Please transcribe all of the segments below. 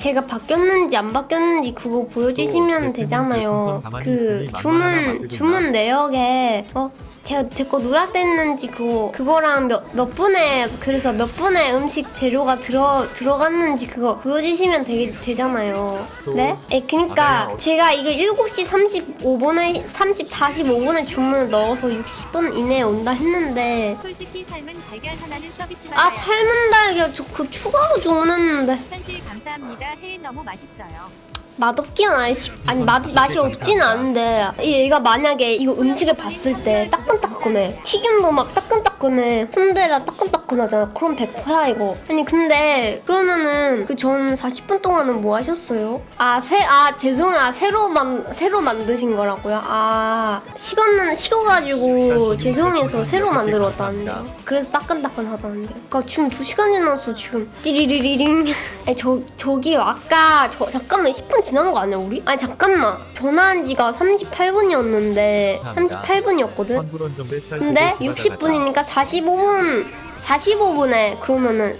제가 바뀌었는지 안 바뀌었는지 그거 보여주시면 되잖아요. 그 주문 내역에 제가 제 거 누락됐는지 그거랑 몇 분에 그래서 몇 분의 음식 재료가 들어갔는지 그거 보여주시면 되잖아요. 네? 그니까 제가 이거 7시 45분에 주문을 넣어서 60분 이내에 온다 했는데 솔직히 삶은 달걀 하나는 서비스 아 삶은 달걀 저 그 추가로 주문했는데 현실 감사합니다. 해 너무 맛있어요. 맛없긴 아니 맛이 없진 않은데 얘가 만약에 이거 음식을 봤을 때 따끈따끈해. 튀김도 막 따끈따끈해. 순대라 따끈따끈하잖아. 그럼 100%야 이거. 아니 근데 그러면은 그 전 40분 동안은 뭐 하셨어요? 죄송해요. 새로 만드신 거라고요? 식어가지고 죄송해서 새로 만들었다는데요. 그래서 따끈따끈하다는데. 그러니까 지금 2시간 지났어 지금. 띠리리리링. 저기요 아까 잠깐만 10분 지난 거 아니야 우리? 아니 잠깐만 전화한 지가 38분이었는데 38분이었거든? 근데 60분이니까 45분에 그러면은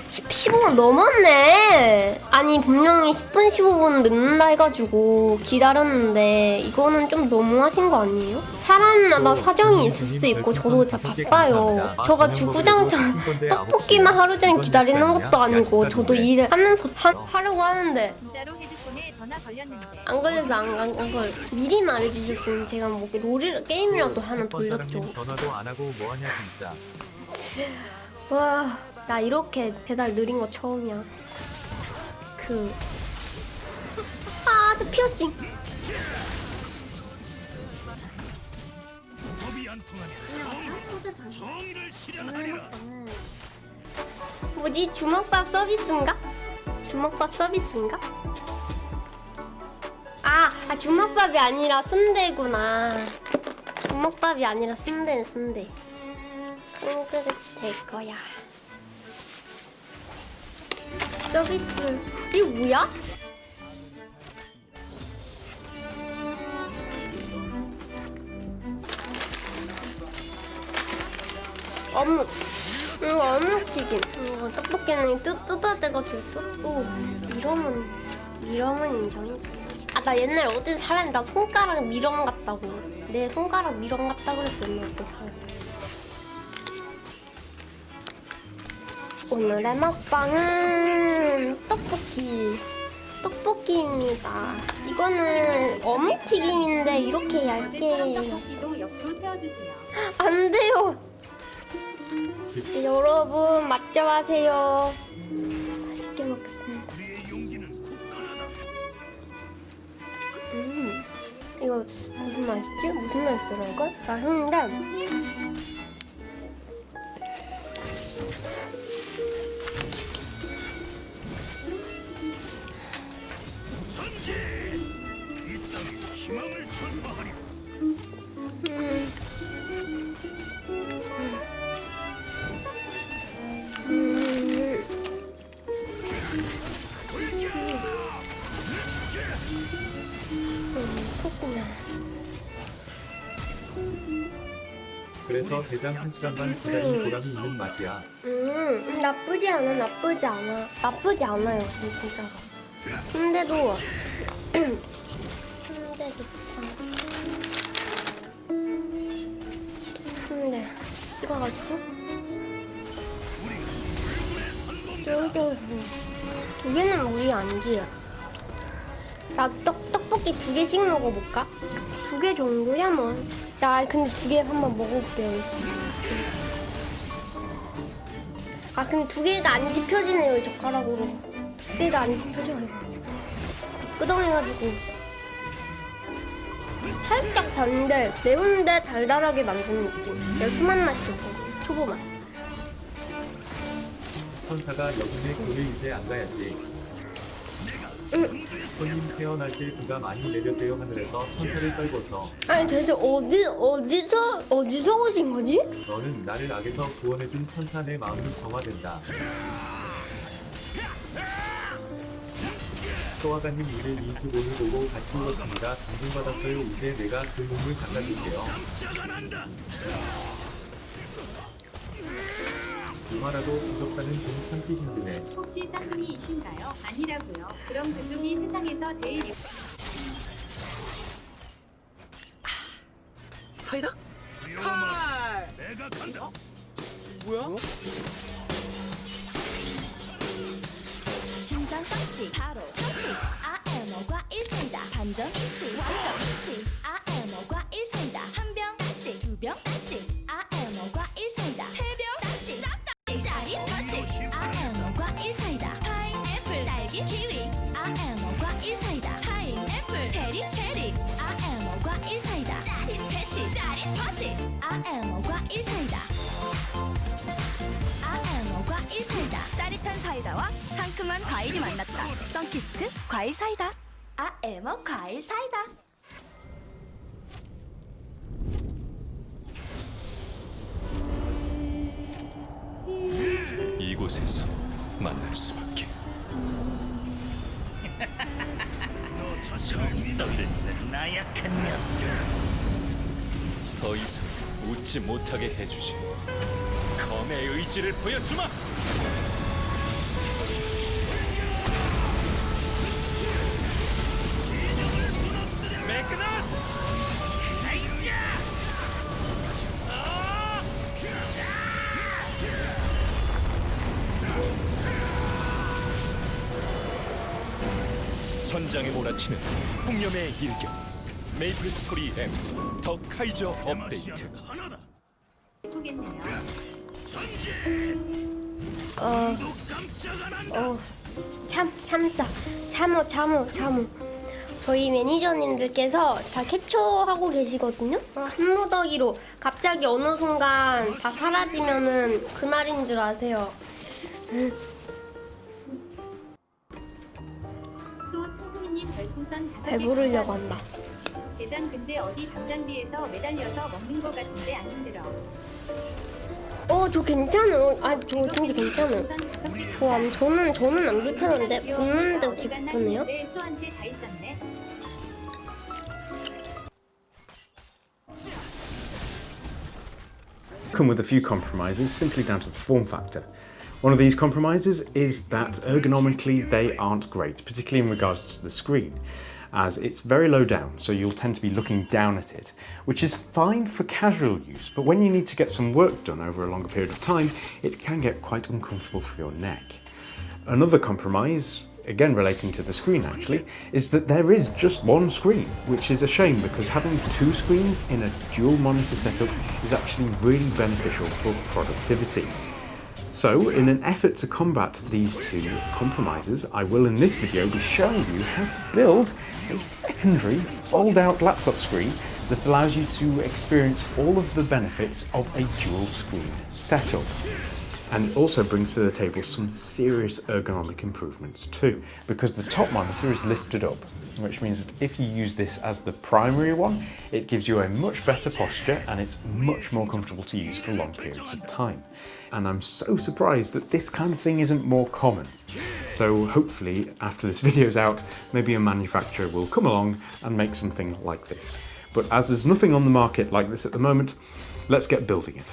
15분 넘었네. 아니 분명히 10분 15분 늦는다 해가지고 기다렸는데 이거는 좀 너무하신 거 아니에요? 사람마다 사정이 있을 수도 있고 저도 진짜 바빠요. 저가 주구장창 떡볶이만 하루 종일 기다리는 것도 아니고 저도 일을 하면서 하려고 하는데 진짜로 헤드폰에 전화 걸렸는데 안 걸려서 안 걸. 미리 말해주셨으면 제가 뭐 게임이라도 하나 돌렸죠. 전화도 안 하고 뭐 하냐 진짜. 와, 나 이렇게 배달 느린 거 처음이야. 저 피어싱. 뭐지? 주먹밥 서비스인가? 주먹밥 서비스인가? 주먹밥이 아니라 순대구나. 주먹밥이 아니라 순대. 큰 그릇이 될 거야. 서비스. 이거 뭐야? 어묵. 이거 어묵튀김. 이거 떡볶이는 뜯어대가지고 뜯고 미럼은 인정이지. 나 옛날에 어떤 사람이 나 손가락 미럼 같다고. 내 손가락 미럼 같다고 그랬어. 옛날에 어떤 사람이. 오늘의 먹방은 떡볶이입니다. 이거는 어묵튀김인데 이렇게 얇게 떡볶이도 옆으로 세워주세요. 안 돼요. 여러분 맛좋아하세요. 맛있게 먹겠습니다. 이거 무슨 맛이지? 무슨 맛이더라 이거? 맛있는데 그래서 대장 1시간 반 기다린 보람이 있는 맛이야. 나쁘지 않아요 진짜로. 순대도 순대 찍어가지고 두 개는 무리 아니지. 나 떡볶이 2개씩 먹어볼까? 2개 정도야 뭐. 나 근데 2개 한번 먹어볼게요. 근데 2개가 안 집혀지네요 젓가락으로. 2개가 안 집혀져요. 끄덩해가지고 살짝 단데 매운데 달달하게 만드는 느낌. 내가 순한 맛이 좋고 초보맛. 천사가 여분의 교회 이제 안 가야지. 손님 태어날 때 비가 많이 내렸대요 하늘에서 천사를 떨궈서. 아니 대체 어디서 오신 거지? 너는 나를 악에서 구원해준 천사 내 마음이 정화된다. 소아가님 일을 2주 오늘 보고 같이 울었습니다. 감동받았어요. 이제 내가 그 몸을 닦아줄게요. 영화라도 부족하는 좀 참기 힘드네. 혹시 쌍둥이이신가요? 아니라고요. 그럼 그쪽이 세상에서 제일 예쁜 사이다? 칼! 내가 간다. 뭐야? 신상 떴지 바로 터치 아에머과 1사이다 반전 있지 완전 있지 아에머과 1사이다 한 병 땄지 두 병 땄지 아에머과 1사이다 세 병 땄지 싹다 짜릿 터치 아에머과 1사이다 파인애플 딸기 키위 아에머과 1사이다 파인애플 체리 아에머과 1사이다 짜릿 패치 짜릿 터치 아에머과 1사이다 아에머과 1사이다 짜릿한 사이다와 상큼한 과일이 만났다 선키스트 과일 사이다 아에머 과일 사이다 이곳에서 만날 수밖에. 저 떠들는 나약한 녀석. 더 이상 웃지 못하게 해주지. 검의 의지를 보여주마. 매그너스! 나이자! 전장에 몰아치는 폭염의 일격. 메이플 스토리 M 더 카이저 업데이트. 예쁘겠네요. 참어. 저희 매니저님들께서 다 캡처하고 계시거든요. 한 무더기로 갑자기 어느 순간 다 사라지면은 그날인 줄 아세요. 수호통훈이님 별풍선 5개 배부르려고 한다. 대장 근데 어디 담장 뒤에서 매달려서 먹는 거 같은데 안 힘들어. 저 괜찮아. 저 진짜 괜찮아. 저는 안 불편한데 붓는데 혹시 불편해요? 수한테 다 있었네. Come with a few compromises simply down to the form factor. One of these compromises is that ergonomically they aren't great, particularly in regards to the screen, as it's very low down, so you'll tend to be looking down at it, which is fine for casual use, but when you need to get some work done over a longer period of time, it can get quite uncomfortable for your neck. Another compromise, again relating to the screen actually, is that there is just one screen, which is a shame because having two screens in a dual monitor setup is actually really beneficial for productivity. So, in an effort to combat these two compromises, I will in this video be showing you how to build a secondary fold-out laptop screen that allows you to experience all of the benefits of a dual screen setup. And it also brings to the table some serious ergonomic improvements too, because the top monitor is lifted up, which means that if you use this as the primary one, it gives you a much better posture and it's much more comfortable to use for long periods of time. And I'm so surprised that this kind of thing isn't more common. So hopefully after this video's out, maybe a manufacturer will come along and make something like this. But as there's nothing on the market like this at the moment, let's get building it.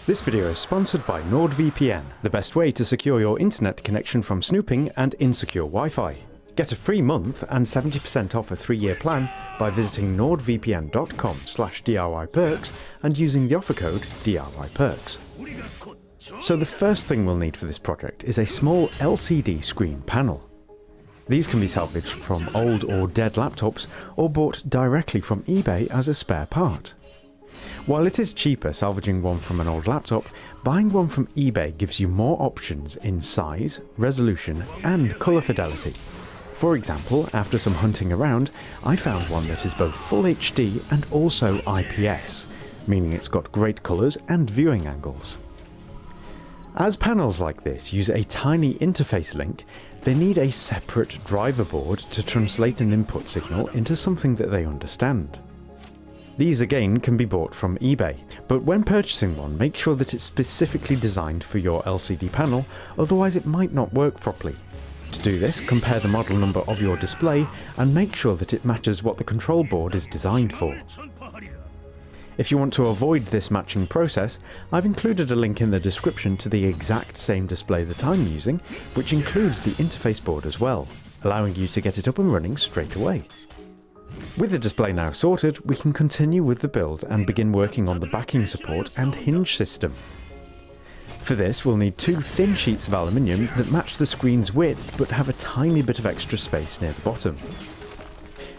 This video is sponsored by NordVPN, the best way to secure your internet connection from snooping and insecure Wi-Fi. Get a free month and 70% off a 3-year plan by visiting nordvpn.com/DIYperks and using the offer code DIYperks. So the first thing we'll need for this project is a small LCD screen panel. These can be salvaged from old or dead laptops or bought directly from eBay as a spare part. While it is cheaper salvaging one from an old laptop, buying one from eBay gives you more options in size, resolution and colour fidelity. For example, after some hunting around, I found one that is both Full HD and also IPS, meaning it's got great colours and viewing angles. As panels like this use a tiny interface link, they need a separate driver board to translate an input signal into something that they understand. These again can be bought from eBay, but when purchasing one, make sure that it's specifically designed for your LCD panel, otherwise it might not work properly. To do this, compare the model number of your display and make sure that it matches what the control board is designed for. If you want to avoid this matching process, I've included a link in the description to the exact same display that I'm using, which includes the interface board as well, allowing you to get it up and running straight away. With the display now sorted, we can continue with the build and begin working on the backing support and hinge system. For this, we'll need 2 thin sheets of aluminium that match the screen's width but have a tiny bit of extra space near the bottom.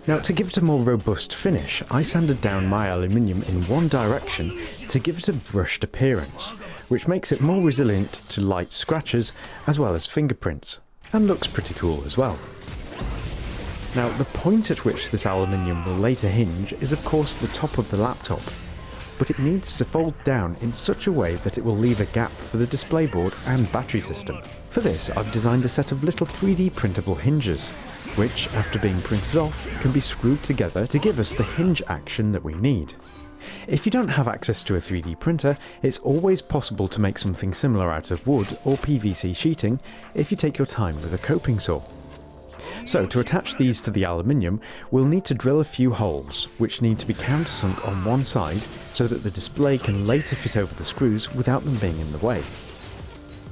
Now, to give it a more robust finish, I sanded down my aluminium in one direction to give it a brushed appearance, which makes it more resilient to light scratches as well as fingerprints, and looks pretty cool as well. Now, the point at which this aluminium will later hinge is of course the top of the laptop, but it needs to fold down in such a way that it will leave a gap for the display board and battery system. For this, I've designed a set of little 3D printable hinges, which, after being printed off, can be screwed together to give us the hinge action that we need. If you don't have access to a 3D printer, it's always possible to make something similar out of wood or PVC sheeting if you take your time with a coping saw. So, to attach these to the aluminium, we'll need to drill a few holes, which need to be countersunk on one side so that the display can later fit over the screws without them being in the way.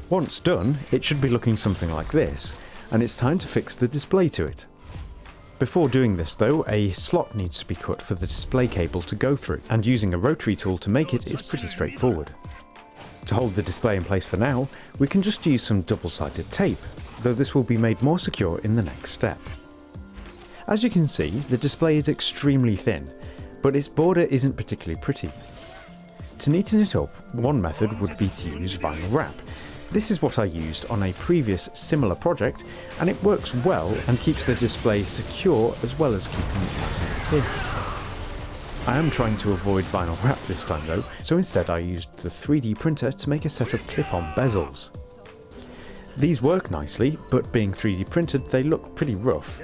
Once done, it should be looking something like this, and it's time to fix the display to it. Before doing this though, a slot needs to be cut for the display cable to go through, and using a rotary tool to make it is pretty straightforward. To hold the display in place for now, we can just use some double-sided tape, though this will be made more secure in the next step. As you can see, the display is extremely thin, but its border isn't particularly pretty. To neaten it up, one method would be to use vinyl wrap. This is what I used on a previous similar project, and it works well and keeps the display secure as well as keeping it nice and thin. I am trying to avoid vinyl wrap this time though, so instead I used the 3D printer to make a set of clip-on bezels. These work nicely, but being 3D printed they look pretty rough,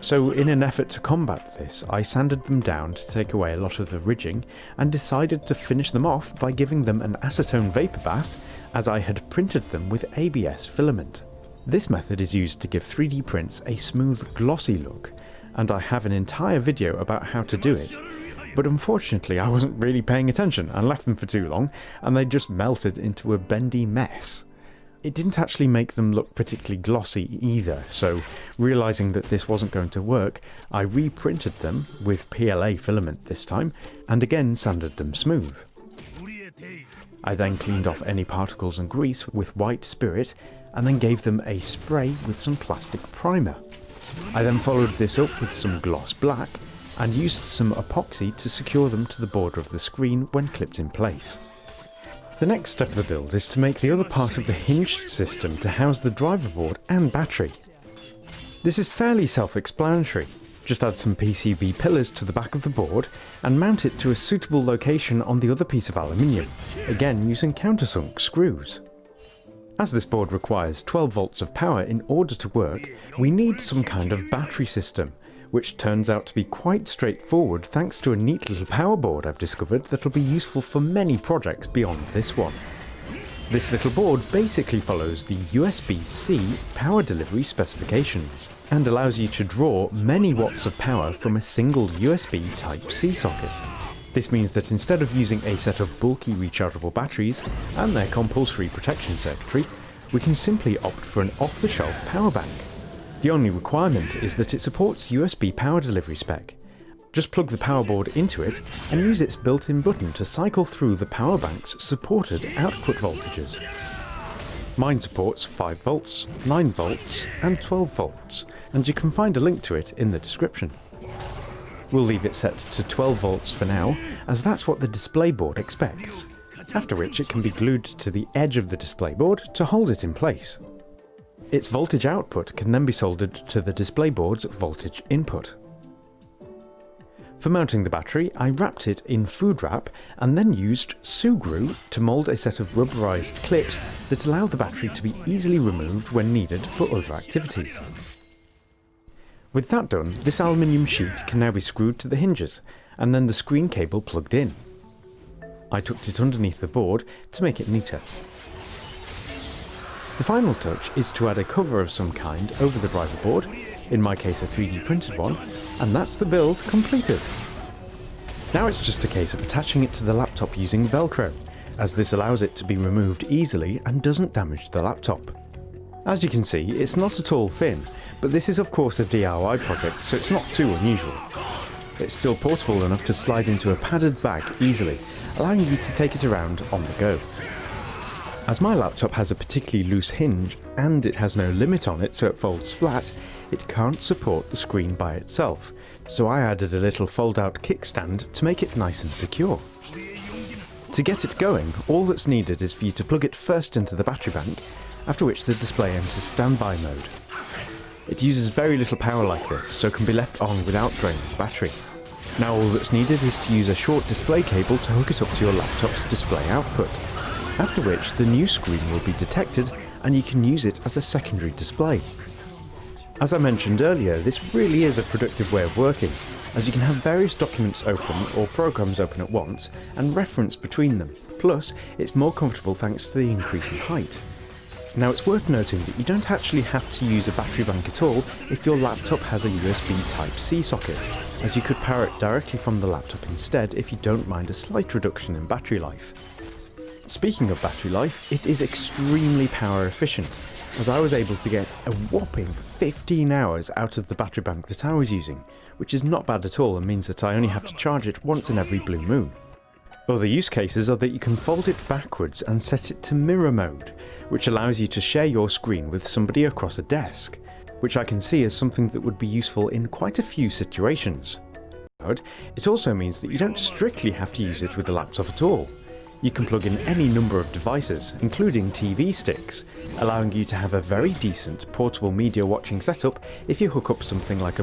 so in an effort to combat this I sanded them down to take away a lot of the ridging and decided to finish them off by giving them an acetone vapor bath, as I had printed them with ABS filament. This method is used to give 3D prints a smooth, glossy look, and I have an entire video about how to do it, but unfortunately I wasn't really paying attention and left them for too long, and they just melted into a bendy mess. It didn't actually make them look particularly glossy either, so realising that this wasn't going to work, I reprinted them with PLA filament this time, and again sanded them smooth. I then cleaned off any particles and grease with white spirit, and then gave them a spray with some plastic primer. I then followed this up with some gloss black, and used some epoxy to secure them to the border of the screen when clipped in place. The next step of the build is to make the other part of the hinged system to house the driver board and battery. This is fairly self-explanatory. Just add some PCB pillars to the back of the board and mount it to a suitable location on the other piece of aluminium, again using countersunk screws. As this board requires 12 volts of power in order to work, we need some kind of battery system, which turns out to be quite straightforward thanks to a neat little power board I've discovered that'll be useful for many projects beyond this one. This little board basically follows the USB-C power delivery specifications, and allows you to draw many watts of power from a single USB Type-C socket. This means that instead of using a set of bulky rechargeable batteries and their compulsory protection circuitry, we can simply opt for an off-the-shelf power bank. The only requirement is that it supports USB power delivery spec. Just plug the power board into it and use its built-in button to cycle through the power bank's supported output voltages. Mine supports 5 volts, 9 volts and 12 volts, and you can find a link to it in the description. We'll leave it set to 12 volts for now, as that's what the display board expects, after which it can be glued to the edge of the display board to hold it in place. Its voltage output can then be soldered to the display board's voltage input. For mounting the battery, I wrapped it in food wrap and then used Sugrue to mould a set of rubberized clips that allow the battery to be easily removed when needed for other activities. With that done, this aluminium sheet can now be screwed to the hinges, and then the screen cable plugged in. I tucked it underneath the board to make it neater. The final touch is to add a cover of some kind over the driver board, in my case a 3D printed one, and that's the build completed. Now it's just a case of attaching it to the laptop using Velcro, as this allows it to be removed easily and doesn't damage the laptop. As you can see, it's not at all thin, but this is of course a DIY project, so it's not too unusual. It's still portable enough to slide into a padded bag easily, allowing you to take it around on the go. As my laptop has a particularly loose hinge and it has no limit on it so it folds flat, it can't support the screen by itself, so I added a little fold-out kickstand to make it nice and secure. To get it going, all that's needed is for you to plug it first into the battery bank, after which the display enters standby mode. It uses very little power like this, so can be left on without draining the battery. Now all that's needed is to use a short display cable to hook it up to your laptop's display output, after which the new screen will be detected and you can use it as a secondary display. As I mentioned earlier, this really is a productive way of working, as you can have various documents open or programs open at once and reference between them. Plus, it's more comfortable thanks to the increase in height. Now it's worth noting that you don't actually have to use a battery bank at all if your laptop has a USB Type-C socket, as you could power it directly from the laptop instead if you don't mind a slight reduction in battery life. Speaking of battery life, it is extremely power efficient, as I was able to get a whopping 15 hours out of the battery bank that I was using, which is not bad at all and means that I only have to charge it once in every blue moon. Other use cases are that you can fold it backwards and set it to mirror mode, which allows you to share your screen with somebody across a desk, which I can see as something that would be useful in quite a few situations. It also means that you don't strictly have to use it with the laptop at all. You can plug in any number of devices, including TV sticks, allowing you to have a very decent portable media watching setup if you hook up something like a